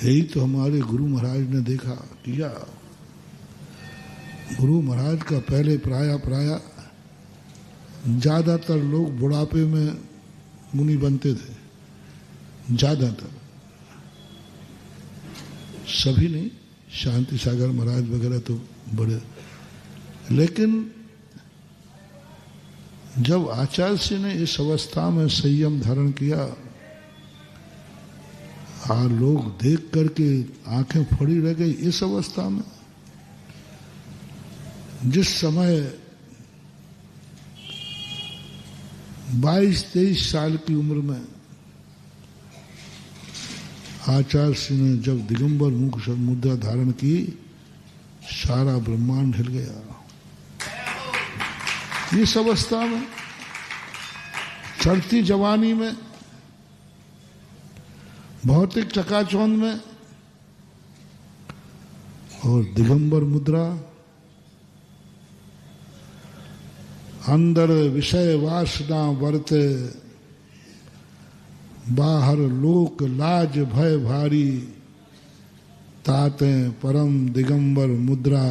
यही तो हमारे गुरु महाराज ने देखा किया। गुरु महाराज का पहले प्राय ज्यादातर लोग बुढ़ापे में मुनि बनते थे, ज्यादातर, सभी नहीं, शांति सागर महाराज वगैरह तो बड़े। लेकिन जब आचार्य जी ने इस अवस्था में संयम धारण किया, लोग देख करके आंखें फड़ी रह गई। इस अवस्था में जिस समय 22-23 साल की उम्र में आचार्य जी ने जब दिगंबर मुख मुद्रा धारण की, सारा ब्रह्मांड हिल गया। इस अवस्था में, चढ़ती जवानी में, भौतिक चकाचौंध में, और दिगंबर मुद्रा, अंदर विषय वासना वर्ते, बाहर लोक लाज भय भारी, ताते परम दिगंबर मुद्रा,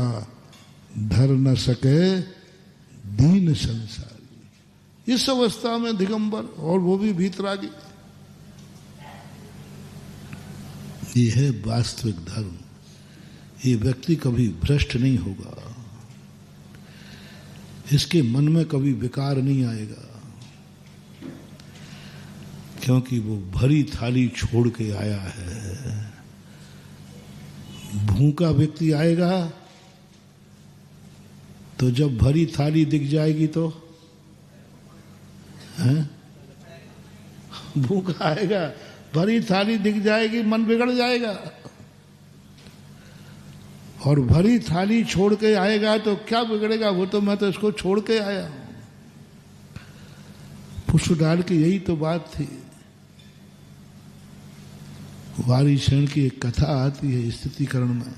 धर न सके दीन संसारी। इस अवस्था में दिगंबर, और वो भी भीतरागी। ये है वास्तविक धर्म। ये व्यक्ति कभी भ्रष्ट नहीं होगा, इसके मन में कभी विकार नहीं आएगा, क्योंकि वो भरी थाली छोड़ के आया है। भूखा व्यक्ति आएगा तो जब भरी थाली दिख जाएगी तो भूखा आएगा, भरी थाली दिख जाएगी, मन बिगड़ जाएगा। और भरी थाली छोड़ के आएगा तो क्या बिगड़ेगा? वो तो मैं तो इसको छोड़ के आया हूं। पुष्प डाल के यही तो बात थी। वारी शरण की एक कथा आती है स्थितिकरण में।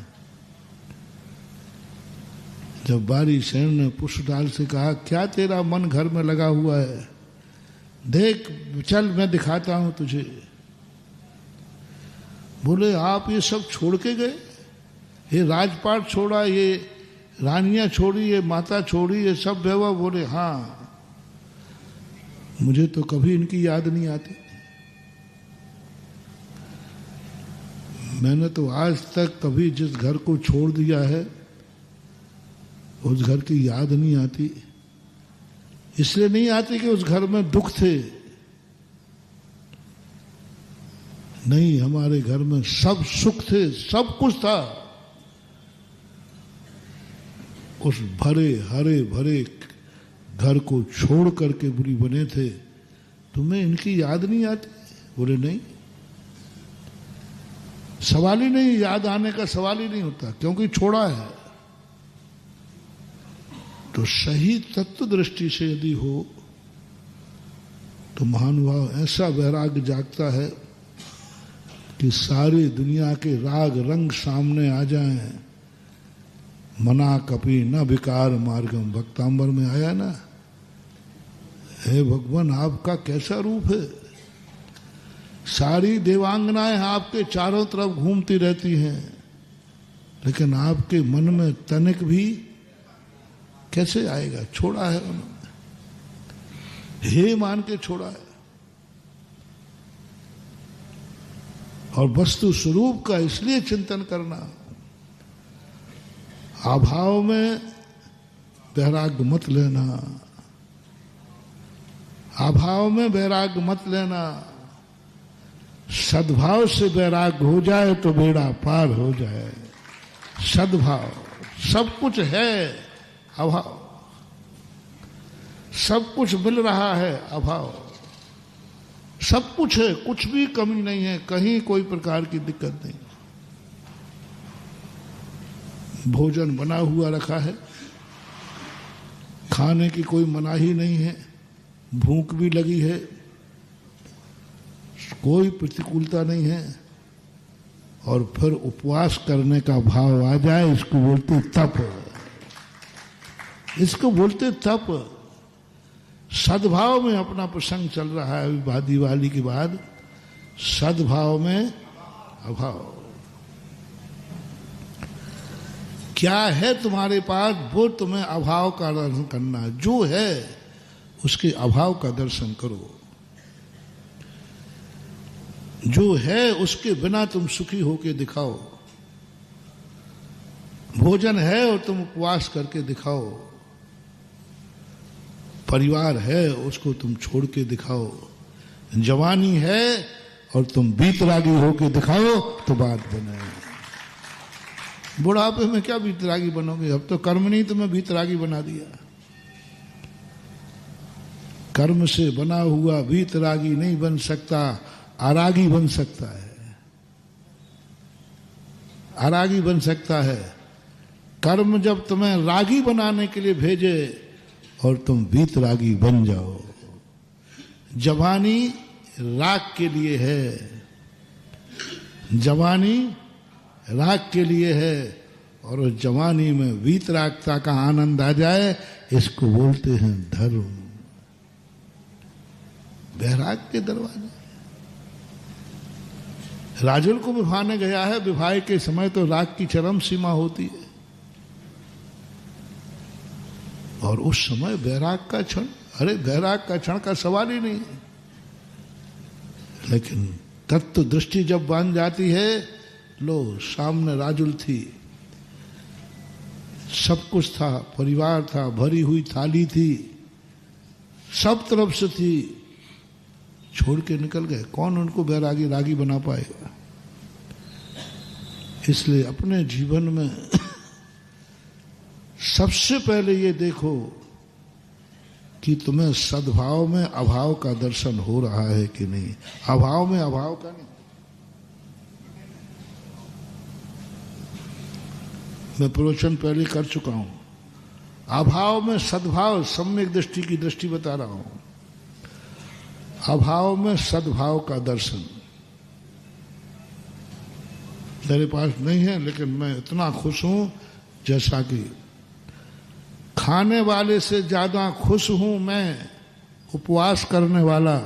जब वारी शरण ने पुष्पडाल से कहा, क्या तेरा मन घर में लगा हुआ है, देख चल मैं दिखाता हूं तुझे। बोले आप ये सब छोड़ के गए, ये राजपाट छोड़ा, ये रानियां छोड़ी, ये माता छोड़ी, ये सब वैभव। बोले हाँ, मुझे तो कभी इनकी याद नहीं आती। मैंने तो आज तक कभी जिस घर को छोड़ दिया है उस घर की याद नहीं आती। इसलिए नहीं आती कि उस घर में दुख थे, नहीं, हमारे घर में सब सुख थे, सब कुछ था। उस भरे हरे भरे घर को छोड़ करके बुरी बने थे, तुम्हें इनकी याद नहीं आती? बोले नहीं, सवाल ही नहीं, याद आने का सवाल ही नहीं होता, क्योंकि छोड़ा है। तो सही तत्व दृष्टि से यदि हो तो महानुभाव ऐसा वैराग्य जागता है कि सारी दुनिया के राग रंग सामने आ जाएं। मना कपि न विकार मार्गम, भक्तांबर में आया ना, हे भगवान आपका कैसा रूप है। सारी देवांगनाएं आपके चारों तरफ घूमती रहती हैं, लेकिन आपके मन में तनिक भी कैसे आएगा? छोड़ा है उन्होंने, हे मान के छोड़ा है। और वस्तु स्वरूप का इसलिए चिंतन करना, अभाव में वैराग्य मत लेना, अभाव में वैराग्य मत लेना। सद्भाव से वैराग्य हो जाए तो बेड़ा पार हो जाए। सद्भाव, सब कुछ है, अभाव, सब कुछ मिल रहा है, अभाव, सब कुछ है, कुछ भी कमी नहीं है, कहीं कोई प्रकार की दिक्कत नहीं। भोजन बना हुआ रखा है, खाने की कोई मनाही नहीं है, भूख भी लगी है, कोई प्रतिकूलता नहीं है। और फिर उपवास करने का भाव आ जाए, इसको बोलते तप, इसको बोलते तप। सद्भाव में अपना प्रसंग चल रहा है अभी दिवाली के बाद, सद्भाव में अभाव। क्या है तुम्हारे पास, वो तुम्हें अभाव का दर्शन करना है। जो है उसके अभाव का दर्शन करो। जो है उसके बिना तुम सुखी होके दिखाओ। भोजन है और तुम उपवास करके दिखाओ। परिवार है उसको तुम छोड़ के दिखाओ। जवानी है और तुम बीतरागी होके दिखाओ तो बात बने। बुढ़ापे में क्या बीतरागी बनोगे? अब तो कर्म ने तुम्हें बीतरागी बना दिया। कर्म से बना हुआ बीतरागी नहीं बन सकता, आरागी बन सकता है। आरागी बन सकता है। कर्म जब तुम्हें रागी बनाने के लिए भेजे और तुम बीतरागी बन जाओ। जवानी राग के लिए है। जवानी राग के लिए है और उस जवानी में वीतरागता का आनंद आ जाए, इसको बोलते हैं धर्म। बैराग के दरवाजे। राजुल को विभाने गया है। विवाह के समय तो राग की चरम सीमा होती है और उस समय बैराग का क्षण, अरे बैराग का क्षण का सवाल ही नहीं। लेकिन तत्व दृष्टि जब बन जाती है, लो सामने राजुल थी, सब कुछ था, परिवार था, भरी हुई थाली थी, सब तरफ से थी, छोड़ के निकल गए। कौन उनको बैरागी रागी बना पाएगा? इसलिए अपने जीवन में सबसे पहले ये देखो कि तुम्हें सद्भाव में अभाव का दर्शन हो रहा है कि नहीं। अभाव में अभाव का नहीं। मैं प्रवचन पहले कर चुका हूं। अभाव में सद्भाव, सम्यक दृष्टि की दृष्टि बता रहा हूं। अभाव में सद्भाव का दर्शन मेरे पास नहीं है, लेकिन मैं इतना खुश हूं जैसा कि खाने वाले से ज्यादा खुश हूं मैं उपवास करने वाला।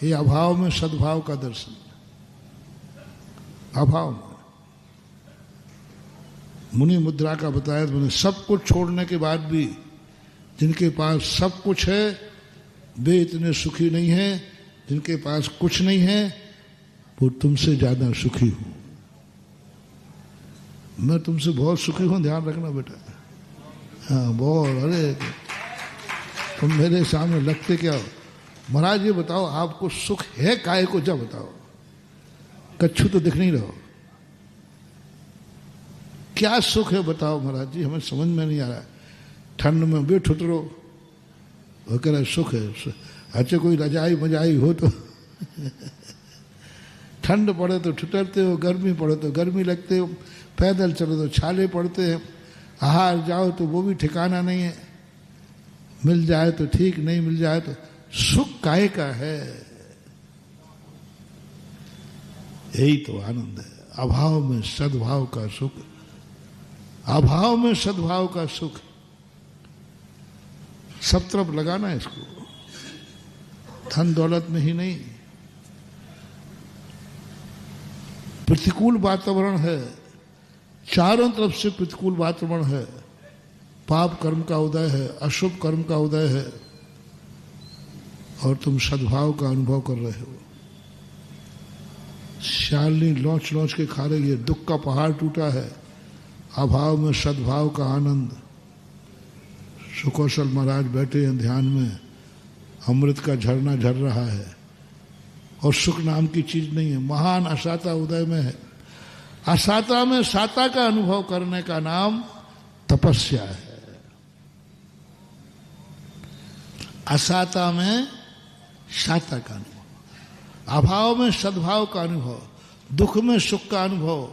ये अभाव में सद्भाव का दर्शन। अभाव में मुनि मुद्रा का बताया, मैंने सब कुछ छोड़ने के बाद भी जिनके पास सब कुछ है वे इतने सुखी नहीं है। जिनके पास कुछ नहीं है वो तुमसे ज्यादा सुखी हूं। मैं तुमसे बहुत सुखी हूं, ध्यान रखना बेटा। हाँ बहुत। अरे तुम मेरे सामने लगते क्या हो? महाराज ये बताओ आपको सुख है काहे को, जब बताओ। कच्छू तो दिख नहीं रहो। क्या सुख है बताओ महाराज जी, हमें समझ में नहीं आ रहा है। ठंड में भी ठुटरो, वो कह रहा सुख है। अच्छा कोई रजाई मजाई हो तो ठंड पड़े तो ठुटरते हो, गर्मी पड़े तो गर्मी लगते हो, पैदल चलो तो छाले पड़ते हैं, आहार जाओ तो वो भी ठिकाना नहीं है, मिल जाए तो ठीक, नहीं मिल जाए तो। सुख काहे का है? यही तो आनंद है। अभाव में सद्भाव का सुख। अभाव में सद्भाव का सुख। सब तरफ लगाना है इसको, धन दौलत में ही नहीं। प्रतिकूल वातावरण है, चारों तरफ से प्रतिकूल वातावरण है। पाप कर्म का उदय है, अशुभ कर्म का उदय है, और तुम सद्भाव का अनुभव कर रहे हो। शालिनी लौच लौच के खा रही है, दुख का पहाड़ टूटा है। अभाव में सद्भाव का आनंद। सुकौशल महाराज बैठे हैं ध्यान में, अमृत का झरना झर रहा है और सुख नाम की चीज नहीं है। महान असाता उदय में है। असाता में साता का अनुभव करने का नाम तपस्या है। असाता में साता का अनुभव, अभाव में सद्भाव का अनुभव, दुख में सुख का अनुभव,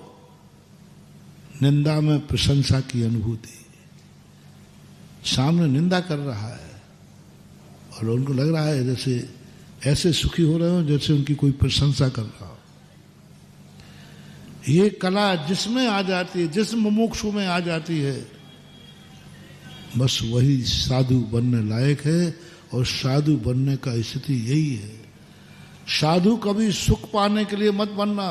निंदा में प्रशंसा की अनुभूति। सामने निंदा कर रहा है और उनको लग रहा है जैसे ऐसे सुखी हो रहे हो जैसे उनकी कोई प्रशंसा कर रहा हो। ये कला जिसमें आ जाती है, जिस मुमुक्षु में आ जाती है, बस वही साधु बनने लायक है। और साधु बनने का स्थिति यही है। साधु कभी सुख पाने के लिए मत बनना।